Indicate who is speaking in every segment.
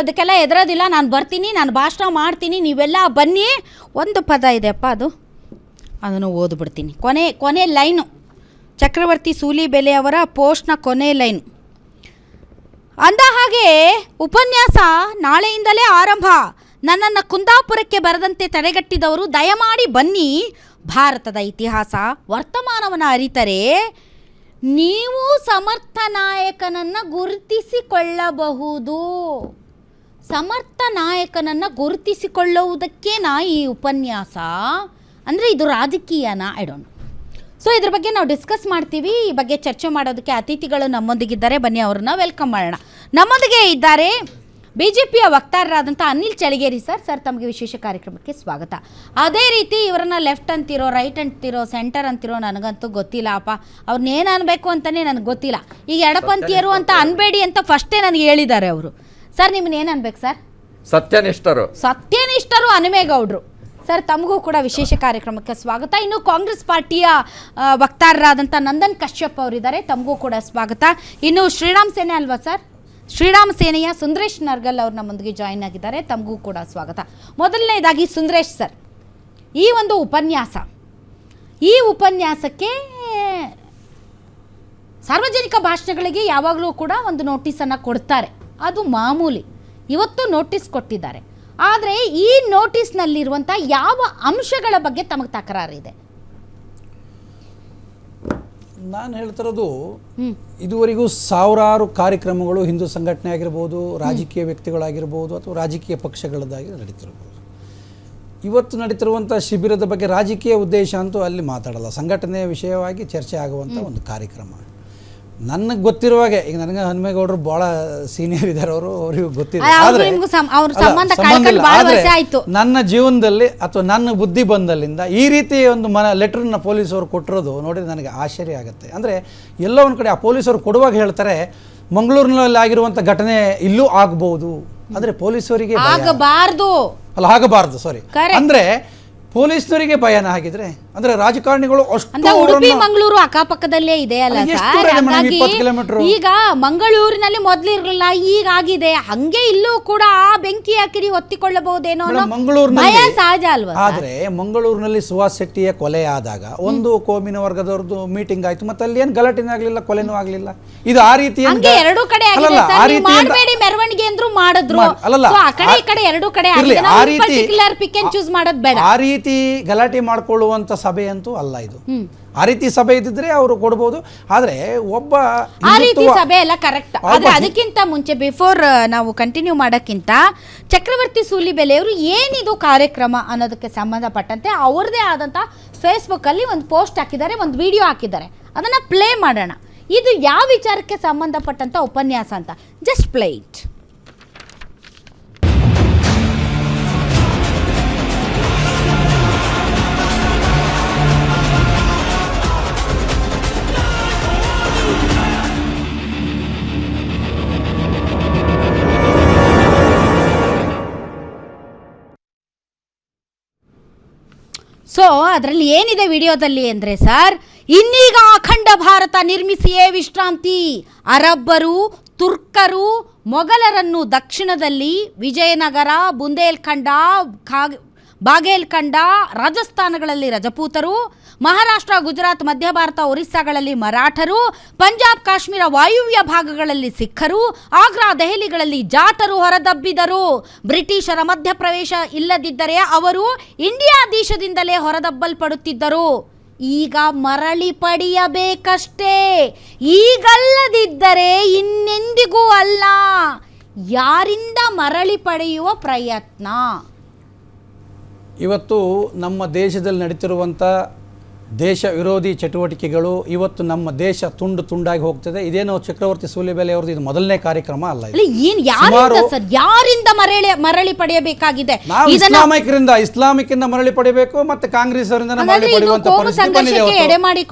Speaker 1: ಅದಕ್ಕೆಲ್ಲ ಹೆದರೋದಿಲ್ಲ, ನಾನು ಬರ್ತೀನಿ, ನಾನು ಭಾಷಣ ಮಾಡ್ತೀನಿ, ನೀವೆಲ್ಲ ಬನ್ನಿ. ಒಂದು ಪದ ಇದೆಯಪ್ಪ, ಅದನ್ನು ಓದ್ಬಿಡ್ತೀನಿ. ಕೊನೆ ಲೈನು, ಚಕ್ರವರ್ತಿ ಸೂಲಿಬೆಲೆ ಅವರ ಪೋಸ್ಟ್ನ ಕೊನೆ ಲೈನು. ಅಂದ ಹಾಗೆ ಉಪನ್ಯಾಸ ನಾಳೆಯಿಂದಲೇ ಆರಂಭ. ನನ್ನನ್ನು ಕುಂದಾಪುರಕ್ಕೆ ಬರದಂತೆ ತಡೆಗಟ್ಟಿದವರು ದಯಮಾಡಿ ಬನ್ನಿ. ಭಾರತದ ಇತಿಹಾಸ ವರ್ತಮಾನವನ್ನು ಅರಿತರೆ ನೀವು ಸಮರ್ಥ ನಾಯಕನನ್ನು ಗುರುತಿಸಿಕೊಳ್ಳಬಹುದು. ಸಮರ್ಥ ನಾಯಕನನ್ನು ಗುರುತಿಸಿಕೊಳ್ಳುವುದಕ್ಕೆ ಈ ಉಪನ್ಯಾಸ ಅಂದರೆ ಇದು ರಾಜಕೀಯನ ಐ ಡೋಂಟ್. ಸೊ ಇದ್ರ ಬಗ್ಗೆ ನಾವು ಡಿಸ್ಕಸ್ ಮಾಡ್ತೀವಿ. ಈ ಬಗ್ಗೆ ಚರ್ಚೆ ಮಾಡೋದಕ್ಕೆ ಅತಿಥಿಗಳು ನಮ್ಮೊಂದಿಗಿದ್ದಾರೆ. ಬನ್ನಿ ಅವ್ರನ್ನ ವೆಲ್ಕಮ್ ಮಾಡೋಣ. ನಮ್ಮೊಂದಿಗೆ ಇದ್ದಾರೆ BJPಯ ವಕ್ತಾರರಾದಂಥ ಅನಿಲ್ ಚಳಿಗೇರಿ ಸರ್ ತಮಗೆ ವಿಶೇಷ ಕಾರ್ಯಕ್ರಮಕ್ಕೆ ಸ್ವಾಗತ. ಅದೇ ರೀತಿ ಇವರನ್ನ ಲೆಫ್ಟ್ ಅಂತಿರೋ, ರೈಟ್ ಅಂತಿರೋ, ಸೆಂಟರ್ ಅಂತಿರೋ ನನಗಂತೂ ಗೊತ್ತಿಲ್ಲ ಅಪ್ಪ. ಅವ್ರನ್ನ ಏನು ಅನ್ಬೇಕು ಅಂತಲೇ ನನಗೆ ಗೊತ್ತಿಲ್ಲ. ಈಗ ಎಡಪಂಥೀಯರು ಅಂತ ಅನ್ಬೇಡಿ ಅಂತ ಫಸ್ಟೇ ನನಗೆ ಹೇಳಿದ್ದಾರೆ ಅವರು. ಸರ್ ನಿಮ್ಮನ್ನ ಏನು ಅನ್ಬೇಕು ಸರ್? ಸತ್ಯನಿಷ್ಠರು ಹನುಮೇಗೌಡರು. ಸರ್ ತಮಗೂ ಕೂಡ ವಿಶೇಷ ಕಾರ್ಯಕ್ರಮಕ್ಕೆ ಸ್ವಾಗತ. ಇನ್ನು ಕಾಂಗ್ರೆಸ್ ಪಾರ್ಟಿಯ ವಕ್ತಾರರಾದಂಥ ನಂದನ್ ಕಶ್ಯಪ್ ಅವರಿದ್ದಾರೆ, ತಮಗೂ ಕೂಡ ಸ್ವಾಗತ. ಇನ್ನು ಶ್ರೀರಾಮ್ ಸೇನೆ ಅಲ್ವಾ ಸರ್? ಶ್ರೀರಾಮ್ ಸೇನೆಯ ಸುಂದರೇಶ್ ನರ್ಗಲ್ ಅವರು ನಮ್ಮೊಂದಿಗೆ ಜಾಯಿನ್ ಆಗಿದ್ದಾರೆ, ತಮಗೂ ಕೂಡ ಸ್ವಾಗತ. ಮೊದಲನೇದಾಗಿ ಸುಂದರೇಶ್ ಸರ್, ಈ ಒಂದು ಉಪನ್ಯಾಸಕ್ಕೆ ಸಾರ್ವಜನಿಕ ಭಾಷಣಗಳಿಗೆ ಯಾವಾಗಲೂ ಕೂಡ ಒಂದು ನೋಟಿಸನ್ನು ಕೊಡ್ತಾರೆ, ಅದು ಮಾಮೂಲಿ. ಇವತ್ತು ನೋಟಿಸ್ ಕೊಟ್ಟಿದ್ದಾರೆ. ಆದರೆ ಈ ನೋಟಿಸ್ನಲ್ಲಿರುವಂಥ ಯಾವ ಅಂಶಗಳ ಬಗ್ಗೆ ತಮಗೆ ತಕರಾರಿದೆ?
Speaker 2: ನಾನು ಹೇಳ್ತಿರೋದು, ಇದುವರೆಗೂ ಸಾವಿರಾರು ಕಾರ್ಯಕ್ರಮಗಳು ಹಿಂದೂ ಸಂಘಟನೆ ಆಗಿರ್ಬೋದು, ರಾಜಕೀಯ ವ್ಯಕ್ತಿಗಳಾಗಿರ್ಬೋದು, ಅಥವಾ ರಾಜಕೀಯ ಪಕ್ಷಗಳದ್ದಾಗಿ ನಡೀತಿರ್ಬೋದು. ಇವತ್ತು ನಡೀತಿರುವಂಥ ಶಿಬಿರದ ಬಗ್ಗೆ ರಾಜಕೀಯ ಉದ್ದೇಶ ಅಂತೂ ಅಲ್ಲಿ ಮಾತಾಡಲ್ಲ, ಸಂಘಟನೆಯ ವಿಷಯವಾಗಿ ಚರ್ಚೆ ಆಗುವಂಥ ಒಂದು ಕಾರ್ಯಕ್ರಮ. ನನಗೆ ಗೊತ್ತಿರುವಾಗೆ, ಈಗ ನನಗೆ ಹನುಮೇಗೌಡರು ಭಾಳ ಸೀನಿಯರ್ ಇದ್ದಾರೆ, ಅವರಿಗೂ ಗೊತ್ತಿದೆ. ಆದರೆ ನನ್ನ ಜೀವನದಲ್ಲಿ ಅಥವಾ ನನ್ನ ಬುದ್ಧಿ ಬಂದಲ್ಲಿಂದ ಈ ರೀತಿ ಒಂದು ಲೆಟ್ರನ್ನ ಪೊಲೀಸವರು ಕೊಟ್ಟಿರೋದು ನೋಡಿದ್ರೆ ನನಗೆ ಆಶ್ಚರ್ಯ ಆಗುತ್ತೆ. ಅಂದರೆ ಎಲ್ಲೋ ಒಂದು ಕಡೆ ಆ ಪೊಲೀಸರು ಕೊಡುವಾಗ ಹೇಳ್ತಾರೆ ಮಂಗಳೂರಿನಲ್ಲಿ ಆಗಿರುವಂಥ ಘಟನೆ ಇಲ್ಲೂ ಆಗಬಹುದು, ಆದರೆ ಪೊಲೀಸರಿಗೆ ಆಗಬಾರ್ದು ಸಾರಿ, ಅಂದರೆ ಪೊಲೀಸ್ನವರಿಗೆ ಭಯನ ಆಗಿದ್ರೆ ಅಂದ್ರೆ ರಾಜಕಾರಣಿಗಳು
Speaker 1: ಉಡುಪಿ ಮಂಗಳೂರು ಅಕ್ಕಪಕ್ಕದಲ್ಲೇ ಇದೆ ಅಲ್ಲ ಸರ್? ಈಗ ಮಂಗಳೂರಿನಲ್ಲಿ ಮೊದಲಿರಲಿಲ್ಲ, ಈಗ ಆಗಿದೆ. ಹಂಗೆ ಇಲ್ಲೂ ಕೂಡ ಬೆಂಕಿ ಹಾಕಿರಿ ಹೊತ್ತಿಕೊಳ್ಳಬಹುದೇನೋ ಭಯ ಸಹಜ ಅಲ್ವಾ?
Speaker 2: ಆದ್ರೆ ಮಂಗಳೂರಿನಲ್ಲಿ ಸುಹಾಸ್ ಶೆಟ್ಟಿಯ ಕೊಲೆ ಆದಾಗ ಒಂದು ಕೋಮಿನ ವರ್ಗದವ್ರದ್ದು ಮೀಟಿಂಗ್ ಆಯ್ತು, ಮತ್ತೆ ಅಲ್ಲಿ ಏನ್ ಗಲಾಟೆನೂ ಆಗ್ಲಿಲ್ಲ, ಕೊಲೆನೂ ಆಗ್ಲಿಲ್ಲ. ಇದು ಆ ರೀತಿ
Speaker 1: ಎರಡು ಕಡೆ ಮಾಡಬೇಡಿ ಮೆರವಣಿಗೆ ಅಂದ್ರೂ ಮಾಡಿದ್ರು, ಆ ಕಡೆ ಈ ಕಡೆ ಎರಡು ಕಡೆ ಪಿಕ್ ಅಂಡ್ ಚೂಸ್ ಮಾಡೋದು ಬೇಡ.
Speaker 2: ಆ ರೀತಿ ಗಲಾಟೆ ಮಾಡ್ಕೊಳ್ಳುವಂತ ಸಭೆ ಅಂತೂ ಅಲ್ಲ ಇದು. ಆ ರೀತಿ ಸಭೆ ಇದ್ದಿದ್ರೆ ಅವರು ಕೊಡಬಹುದು. ಆದ್ರೆ
Speaker 1: ಆ ರೀತಿ ಸಭೆ ಎಲ್ಲ ಕರೆಕ್ಟ್. ಆದ್ರೆ ಅದಕ್ಕಿಂತ ಮುಂಚೆ ಬಿಫೋರ್ ನಾವು ಕಂಟಿನ್ಯೂ ಮಾಡೋಕ್ಕಿಂತ ಚಕ್ರವರ್ತಿ ಸೂಲಿಬೆಲೆ ಅವರು ಏನಿದು ಕಾರ್ಯಕ್ರಮ ಅನ್ನೋದಕ್ಕೆ ಸಂಬಂಧಪಟ್ಟಂತೆ ಅವ್ರದೇ ಆದಂತ ಫೇಸ್ಬುಕ್ ಅಲ್ಲಿ ಒಂದು ಪೋಸ್ಟ್ ಹಾಕಿದ್ದಾರೆ, ಒಂದು ವಿಡಿಯೋ ಹಾಕಿದ್ದಾರೆ. ಅದನ್ನ ಪ್ಲೇ ಮಾಡೋಣ. ಇದು ಯಾವ ವಿಚಾರಕ್ಕೆ ಸಂಬಂಧಪಟ್ಟಂತ ಉಪನ್ಯಾಸ ಅಂತ ಜಸ್ಟ್ ಪ್ಲೇ ಇಟ್. ಸೊ ಅದರಲ್ಲಿ ಏನಿದೆ ವಿಡಿಯೋದಲ್ಲಿ ಅಂದರೆ ಸರ್, ಇನ್ನೀಗ ಅಖಂಡ ಭಾರತ ನಿರ್ಮಿಸಿಯೇ ವಿಶ್ರಾಂತಿ. ಅರಬ್ಬರು, ತುರ್ಕರು, ಮೊಘಲರನ್ನು ದಕ್ಷಿಣದಲ್ಲಿ ವಿಜಯನಗರ, ಬುಂದೇಲ್ಖಂಡ, ಬಾಗೇಲ್ಖಂಡ, ರಾಜಸ್ಥಾನಗಳಲ್ಲಿ ರಜಪೂತರು, ಮಹಾರಾಷ್ಟ್ರ, ಗುಜರಾತ್, ಮಧ್ಯ ಭಾರತ, ಒರಿಸ್ಸಾಗಳಲ್ಲಿ ಮರಾಠರು, ಪಂಜಾಬ್, ಕಾಶ್ಮೀರ, ವಾಯುವ್ಯ ಭಾಗಗಳಲ್ಲಿ ಸಿಖ್ಖರು, ಆಗ್ರಾ, ದೆಹಲಿಗಳಲ್ಲಿ ಜಾಟರು ಹೊರದಬ್ಬಿದರು. ಬ್ರಿಟಿಷರ ಮಧ್ಯಪ್ರವೇಶ ಇಲ್ಲದಿದ್ದರೆ ಅವರು ಇಂಡಿಯಾ ದೇಶದಿಂದಲೇ ಹೊರದಬ್ಬಲ್ಪಡುತ್ತಿದ್ದರು. ಈಗ ಮರಳಿ ಪಡೆಯಬೇಕಷ್ಟೇ, ಈಗಲ್ಲದಿದ್ದರೆ ಇನ್ನೆಂದಿಗೂ ಅಲ್ಲ. ಯಾರಿಂದ ಮರಳಿ ಪಡೆಯುವ ಪ್ರಯತ್ನ?
Speaker 2: ಇವತ್ತು ನಮ್ಮ ದೇಶದಲ್ಲಿ ನಡೀತಿರುವಂಥ ದೇಶ ವಿರೋಧಿ ಚಟುವಟಿಕೆಗಳು, ಇವತ್ತು ನಮ್ಮ ದೇಶ ತುಂಡು ತುಂಡಾಗಿ ಹೋಗ್ತದೆ. ಇದೇನೋ ಚಕ್ರವರ್ತಿ ಸೂಲಿಬೆಲೆ ಅವ್ರದ್ದು ಇದು ಮೊದಲನೇ ಕಾರ್ಯಕ್ರಮ ಅಲ್ಲ.
Speaker 1: ಯಾರಿಂದ ಮರಳಿ ಪಡೆಯಬೇಕಾಗಿದೆ?
Speaker 2: ಇಸ್ಲಾಮಿಕ್ಕಿಂದ ಮರಳಿ ಪಡೆಯಬೇಕು, ಮತ್ತೆ ಕಾಂಗ್ರೆಸ್ ಅವರಿಂದ ಮರಳಿ ಪಡೆಯುವಂತ ಪರಿಸ್ಥಿತಿ ಬಂದಿದೆ.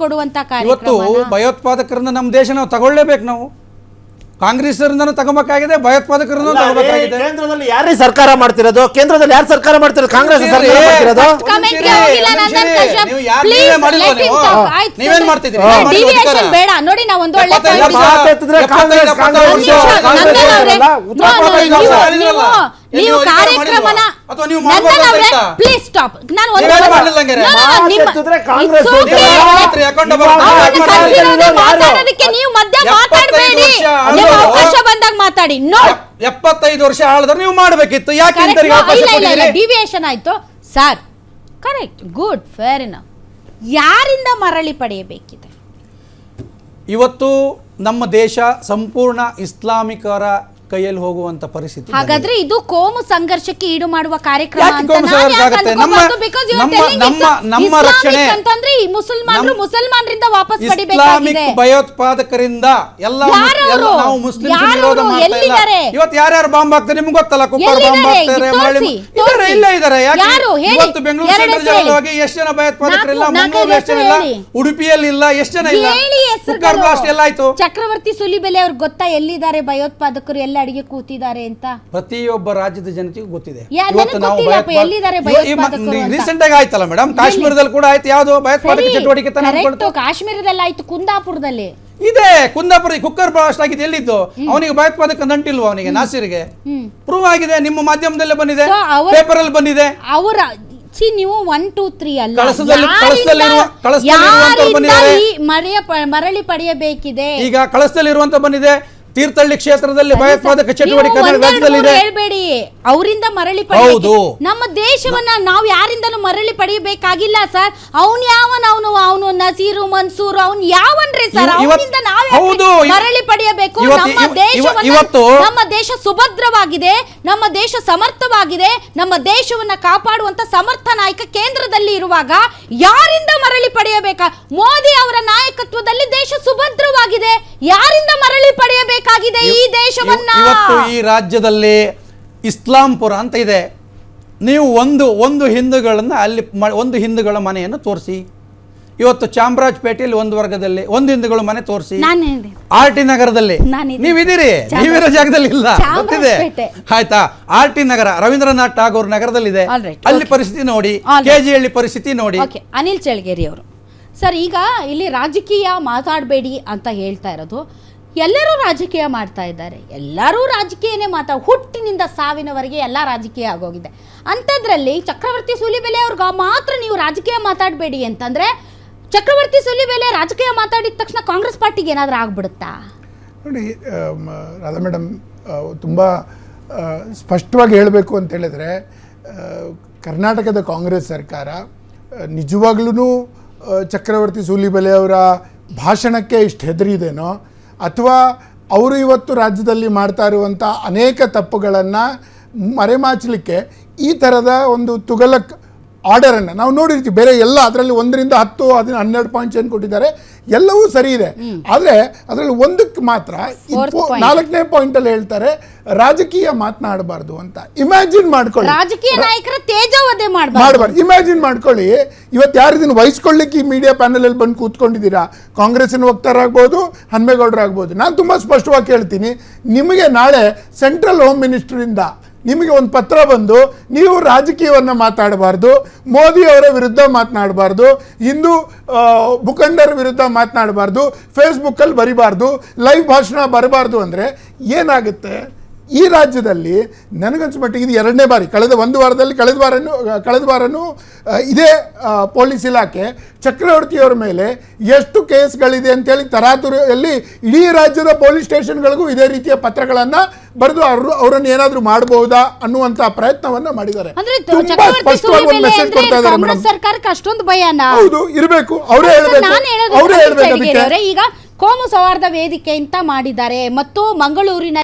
Speaker 2: ಇವತ್ತು ಭಯೋತ್ಪಾದಕರಿಂದ ನಮ್ಮ ದೇಶ ನಾವು ತಗೊಳ್ಳೇಬೇಕು. ನಾವು ಕಾಂಗ್ರೆಸ್ಸರಿಂದ ತಗೋಬೇಕಾಗಿದೆ, ಭಯೋತ್ಪಾದಕರನ್ನು ತಗೋಬೇಕಾಗಿದೆ.
Speaker 3: ಕೇಂದ್ರದಲ್ಲಿ ಯಾರೇ ಸರ್ಕಾರ ಮಾಡ್ತಿರೋದು? ಕೇಂದ್ರದಲ್ಲಿ ಯಾರು ಸರ್ಕಾರ ಮಾಡ್ತಿರೋದು? ಕಾಂಗ್ರೆಸ್ ಸರ್ಕಾರ ಮಾಡ್ತಿರೋದು.
Speaker 2: ನೀವೇನ್ ಮಾಡ್ತಿದ್ದೀರಿ?
Speaker 1: ಬೇಡ ನೋಡಿ, ನಾವು ಒಂದು ಒಳ್ಳೆ ನೀವು ಕಾರ್ಯಕ್ರಮನ ಪ್ಲೀಸ್ ಸ್ಟಾಪ್. ನಾನು ಮಾತಾಡೋದಕ್ಕೆ ನೀವು ಮಧ್ಯ ಮಾತಾಡಬೇಡಿ, ಅವಕಾಶ ಬಂದಾಗ ಮಾತಾಡಿ.
Speaker 2: 75 ವರ್ಷ ಆಳಿದ್ರೆ ನೀವು ಮಾಡಬೇಕಿತ್ತು, ಯಾಕೆ
Speaker 1: ಡಿವಿಯೇಷನ್ ಆಯ್ತು sir? Correct, good, fair enough. ಯಾರಿಂದ ಮರಳಿ ಪಡೆಯಬೇಕಿದೆ?
Speaker 2: ಇವತ್ತು ನಮ್ಮ ದೇಶ ಸಂಪೂರ್ಣ ಇಸ್ಲಾಮಿಕರ ಕೈಯಲ್ಲಿ ಹೋಗುವಂತ ಪರಿಸ್ಥಿತಿ.
Speaker 1: ಹಾಗಾದ್ರೆ ಇದು ಕೋಮು ಸಂಘರ್ಷಕ್ಕೆ ಈಡು ಮಾಡುವ ಕಾರ್ಯಕ್ರಮ
Speaker 2: ನಮ್ಮ ರಕ್ಷಣೆ
Speaker 1: ಅಂತಂದ್ರೆ ಈ ಮುಸಲ್ಮಾನರಿಂದ ವಾಪಸ್
Speaker 2: ಇಸ್ಲಾಮಿಕ್ ಭಯೋತ್ಪಾದಕರಿಂದ ಎಲ್ಲ ನಾವು ಮುಸ್ಲಿಂ ವಿರೋಧ ಮಾಡ್ತಾ ಇಲ್ಲ. ಇವತ್ತು ಯಾರ್ಯಾರು ಬಾಂಬ್ ಹಾಕ್ತಾರೆ ನಿಮ್ಗೆ ಗೊತ್ತಲ್ಲ, ಕುಕ್ಕರ್ ಬಾಂಬ್ ಹಾಕ್ತಾರೆ, ಇಲ್ಲೇ ಇದ್ದಾರೆ. ಇವತ್ತು ಬೆಂಗಳೂರು ಸೆಂಟ್ರಲ್ ಜೈಲಲ್ಲಿ ಎಷ್ಟು ಜನ ಭಯೋತ್ಪಾದಕರಿಲ್ಲ, ಮಂಗಳೂರು ಎಷ್ಟು ಜನ ಇಲ್ಲ, ಉಡುಪಿಯಲ್ಲಿ ಇಲ್ಲ, ಎಷ್ಟು ಜನ ಇಲ್ಲ, ಕುಕ್ಕರ್ ಬ್ಲಾಸ್ಟ್ ಎಲ್ಲ ಆಯ್ತು.
Speaker 1: ಚಕ್ರವರ್ತಿ ಸುಲಿಬೆಲೆ ಅವ್ರಿಗೆ ಗೊತ್ತಾ ಎಲ್ಲಿದ್ದಾರೆ ಭಯೋತ್ಪಾದಕರು, ಎಲ್ಲ ಅಡಿಗೆ ಕೂತಿದ್ದಾರೆ ಅಂತ?
Speaker 2: ಪ್ರತಿಯೊಬ್ಬ ರಾಜ್ಯದ ಜನತೆಗೂ ಗೊತ್ತಿದೆ.
Speaker 1: ಇವತ್ತು
Speaker 2: ರೀಸೆಂಟ್ ಆಗಿ ಆಯ್ತಲ್ಲ ಮೇಡಮ್, ಕಾಶ್ಮೀರದಲ್ಲಿ ಕೂಡ ಆಯ್ತು. ಯಾವ್ದು ಭಯೋತ್ಪಾದಕ ಚಟುವಟಿಕೆ?
Speaker 1: ಕಾಶ್ಮೀರದಲ್ಲಿ ಆಯ್ತು, ಕುಂದಾಪುರದಲ್ಲಿ
Speaker 2: ಇದೆ. ಕುಂದಾಪುರ ಕುಕ್ಕರ್ ಬ್ಲಾಸ್ಟ್ ಆಗಿದೆ, ಎಲ್ಲಿದ್ದು? ಅವನಿಗೆ ಭಯೋತ್ಪಾದಕ ನಂಟಿಲ್ವ? ಅವನಿಗೆ ನಾಸಿರ್ಗೆ ಪ್ರೂವ್ ಆಗಿದೆ, ನಿಮ್ಮ ಮಾಧ್ಯಮದಲ್ಲೇ ಬಂದಿದೆ, ಪೇಪರ್ ಅಲ್ಲಿ ಬಂದಿದೆ.
Speaker 1: ಅವರ ನೀವು 1 2 3 ಅಲ್ಲ, ಮರಳಿ ಪಡೆಯಬೇಕಿದೆ.
Speaker 2: ಈಗ ಕಳಸದಲ್ಲಿರುವಂತ ಬಂದಿದೆ, ತೀರ್ಥಹಳ್ಳಿ ಕ್ಷೇತ್ರದಲ್ಲಿ ಭಯೋತ್ಪಾದಕ ಚಟುವಟಿಕೆ ರಾಜ್ಯದಲ್ಲಿದೆ.
Speaker 1: ಹೇಳ್ಬೇಡಿ, ಅವರಿಂದ ಮರಳಿ ಪಡೆಯಬಹುದು. ನಮ್ಮ ದೇಶವನ್ನ ನಾವು ಯಾರಿಂದಲೂ ಮರಳಿ ಪಡೆಯಬೇಕಾಗಿಲ್ಲ ಸರ್. ಅವನು ನಸೀರು ಮನ್ಸೂರ್ ಅವನು ಯಾವನ್ರಿ ಸರ್? ಅವನಿಂದ ನಾವು ಮರಳಿ ಪಡೆಯಬೇಕು. ನಮ್ಮ ದೇಶ ಸುಭದ್ರವಾಗಿದೆ, ನಮ್ಮ ದೇಶ ಸಮರ್ಥವಾಗಿದೆ, ನಮ್ಮ ದೇಶವನ್ನ ಕಾಪಾಡುವಂತ ಸಮರ್ಥ ನಾಯಕ ಕೇಂದ್ರದಲ್ಲಿ ಇರುವಾಗ ಯಾರಿಂದ ಮರಳಿ ಪಡೆಯಬೇಕಾ? ಮೋದಿ ಅವರ ನಾಯಕತ್ವದಲ್ಲಿ ದೇಶ ಸುಭದ್ರವಾಗಿದೆ. ಯಾರಿಂದ ಮರಳಿ ಪಡೆಯಬೇಕಾಗಿದೆ ಈ ದೇಶವನ್ನ?
Speaker 2: ಇವತ್ತು ಈ ರಾಜ್ಯದಲ್ಲಿ ಇಸ್ಲಾಂಪುರ ಅಂತ ಇದೆ. ನೀವು ಒಂದು ಹಿಂದೂಗಳನ್ನ ಅಲ್ಲಿ ಒಂದು ಹಿಂದೂಗಳ ಮನೆಯನ್ನು ತೋರಿಸಿ. ಇವತ್ತು ಚಾಮರಾಜಪೇಟೆಯಲ್ಲಿ ಒಂದು ವರ್ಗದಲ್ಲಿ ಒಂದು ಹಿಂದೂಗಳ ಮನೆ ತೋರಿಸಿ. ಆರ್ ಟಿ ನಗರದಲ್ಲಿ ನೀವಿದ್ದೀರಿ, ನೀವಿರೋ ಜಾಗದಲ್ಲಿ ಇಲ್ಲ, ಗೊತ್ತಿದೆ ಆಯ್ತಾ? ಆರ್ ಟಿ ನಗರ, ರವೀಂದ್ರನಾಥ್ ಟಾಗೋರ್ ನಗರದಲ್ಲಿದೆ. ಅಲ್ಲಿ ಪರಿಸ್ಥಿತಿ ನೋಡಿ, ಕೆಜಿಹಳ್ಳಿ ಪರಿಸ್ಥಿತಿ ನೋಡಿ.
Speaker 1: ಅನಿಲ್ ಚಳಗೇರಿ ಅವರು ಸರ್, ಈಗ ಇಲ್ಲಿ ರಾಜಕೀಯ ಮಾತಾಡಬೇಡಿ ಅಂತ ಹೇಳ್ತಾ ಇರೋದು. ಎಲ್ಲರೂ ರಾಜಕೀಯ ಮಾಡ್ತಾ ಇದ್ದಾರೆ, ಎಲ್ಲರೂ ರಾಜಕೀಯನೇ ಹುಟ್ಟಿನಿಂದ ಸಾವಿನವರೆಗೆ ಎಲ್ಲ ರಾಜಕೀಯ ಆಗೋಗಿದೆ. ಅಂಥದ್ರಲ್ಲಿ ಚಕ್ರವರ್ತಿ ಸೂಲಿಬೆಲೆ ಅವ್ರಿಗೆ ಮಾತ್ರ ನೀವು ರಾಜಕೀಯ ಮಾತಾಡಬೇಡಿ ಅಂತಂದರೆ, ಚಕ್ರವರ್ತಿ ಸೂಲಿಬೆಲೆ ರಾಜಕೀಯ ಮಾತಾಡಿದ ತಕ್ಷಣ ಕಾಂಗ್ರೆಸ್ ಪಾರ್ಟಿಗೆ ಏನಾದರೂ ಆಗ್ಬಿಡುತ್ತಾ?
Speaker 4: ನೋಡಿ ರಾಧಾ ಮೇಡಮ್, ತುಂಬ ಸ್ಪಷ್ಟವಾಗಿ ಹೇಳಬೇಕು ಅಂತ ಹೇಳಿದ್ರೆ, ಕರ್ನಾಟಕದ ಕಾಂಗ್ರೆಸ್ ಸರ್ಕಾರ ನಿಜವಾಗ್ಲೂ ಚಕ್ರವರ್ತಿ ಸೂಲಿಬೆಲೆ ಅವರ ಭಾಷಣಕ್ಕೆ ಇಷ್ಟು ಹೆದರಿದೇನೋ, ಅಥವಾ ಅವರು ಇವತ್ತು ರಾಜ್ಯದಲ್ಲಿ ಮಾಡ್ತಾ ಇರುವಂಥ ಅನೇಕ ತಪ್ಪುಗಳನ್ನು ಮರೆಮಾಚಲಿಕ್ಕೆ ಈ ಥರದ ಒಂದು ತುಗಲಕ್ ಆರ್ಡರನ್ನು ನಾವು ನೋಡಿರ್ತೀವಿ. ಬೇರೆ ಎಲ್ಲ ಅದರಲ್ಲಿ 1 ರಿಂದ 10 12 ಪಾಯಿಂಟ್ಸ್ ಏನು ಕೊಟ್ಟಿದ್ದಾರೆ, ಎಲ್ಲವೂ ಸರಿ ಇದೆ. ಆದರೆ ಅದರಲ್ಲಿ ಒಂದಕ್ಕೆ ಮಾತ್ರ 4ನೇ ಪಾಯಿಂಟಲ್ಲಿ ಹೇಳ್ತಾರೆ ರಾಜಕೀಯ ಮಾತನಾಡಬಾರ್ದು ಅಂತ. ಇಮ್ಯಾಜಿನ್ ಮಾಡ್ಕೊಳ್ಳಿ,
Speaker 1: ರಾಜಕೀಯ ನಾಯಕರ ತೇಜೋವಧೆ
Speaker 4: ಮಾಡಬಾರ್ದು. ಇಮ್ಯಾಜಿನ್ ಮಾಡ್ಕೊಳ್ಳಿ, ಇವತ್ತು ಯಾರು ಇದನ್ನು ವಹಿಸ್ಕೊಳ್ಳಿಕ್ಕೆ ಈ ಮೀಡಿಯಾ ಪ್ಯಾನಲಲ್ಲಿ ಬಂದು ಕೂತ್ಕೊಂಡಿದ್ದೀರಾ? ಕಾಂಗ್ರೆಸ್ಸಿನ ವಕ್ತಾರಾಗ್ಬೋದು, ಹನುಮೇಗೌಡರಾಗ್ಬೋದು. ನಾನು ತುಂಬ ಸ್ಪಷ್ಟವಾಗಿ ಹೇಳ್ತೀನಿ, ನಿಮಗೆ ನಾಳೆ ಸೆಂಟ್ರಲ್ ಹೋಮ್ ಮಿನಿಸ್ಟ್ರಿಂದ ನಿಮಗೆ ಒಂದು ಪತ್ರ ಬಂದು ನೀವು ರಾಜಕೀಯವನ್ನು ಮಾತಾಡಬಾರ್ದು, ಮೋದಿ ಅವರ ವಿರುದ್ಧ ಮಾತನಾಡಬಾರ್ದು, ಹಿಂದೂ ಮುಖಂಡರ ವಿರುದ್ಧ ಮಾತನಾಡಬಾರ್ದು, ಫೇಸ್ಬುಕ್ಕಲ್ಲಿ ಬರಿಬಾರ್ದು, ಲೈವ್ ಭಾಷಣ ಬರಬಾರ್ದು ಅಂದರೆ ಏನಾಗುತ್ತೆ? ಈ ರಾಜ್ಯದಲ್ಲಿ ನನಗನ್ಸ ಮಟ್ಟಿಗೆ ಇದು 2ನೇ ಬಾರಿ, ಕಳೆದ 1 ವಾರದಲ್ಲಿ ಕಳೆದ ವಾರನೂ ಇದೇ ಪೊಲೀಸ್ ಇಲಾಖೆ ಚಕ್ರವರ್ತಿಯವರ ಮೇಲೆ ಎಷ್ಟು ಕೇಸ್ಗಳಿದೆ ಅಂತೇಳಿ ತರಾತುರಿಯಲ್ಲಿ ಇಡೀ ರಾಜ್ಯದ ಪೊಲೀಸ್ ಸ್ಟೇಷನ್ಗಳಿಗೂ ಇದೇ ರೀತಿಯ ಪತ್ರಗಳನ್ನು ಬರೆದು ಅವರನ್ನು ಏನಾದರೂ ಮಾಡಬಹುದಾ ಅನ್ನುವಂಥ ಪ್ರಯತ್ನವನ್ನು ಮಾಡಿದ್ದಾರೆ. ತುಂಬಾ ಸ್ಪಷ್ಟವಾಗಿ ಒಂದು ಮೆಸೇಜ್ ಕೊಡ್ತಾ ಇದ್ದಾರೆ ಮೇಡಮ್.
Speaker 1: ಸರ್ಕಾರಕ್ಕೆ ಅಷ್ಟೊಂದು ಭಯನಾ?
Speaker 4: ಹೌದು, ಇರಬೇಕು. ಅವರೇ ಹೇಳಬೇಕು.
Speaker 1: ಈಗ ಕೋಮು ಸೌಹಾರ್ದ ವೇದಿಕೆ ಅಂತ ಮಾಡಿದ್ದಾರೆ ಮತ್ತು ಮಂಗಳೂರಿನ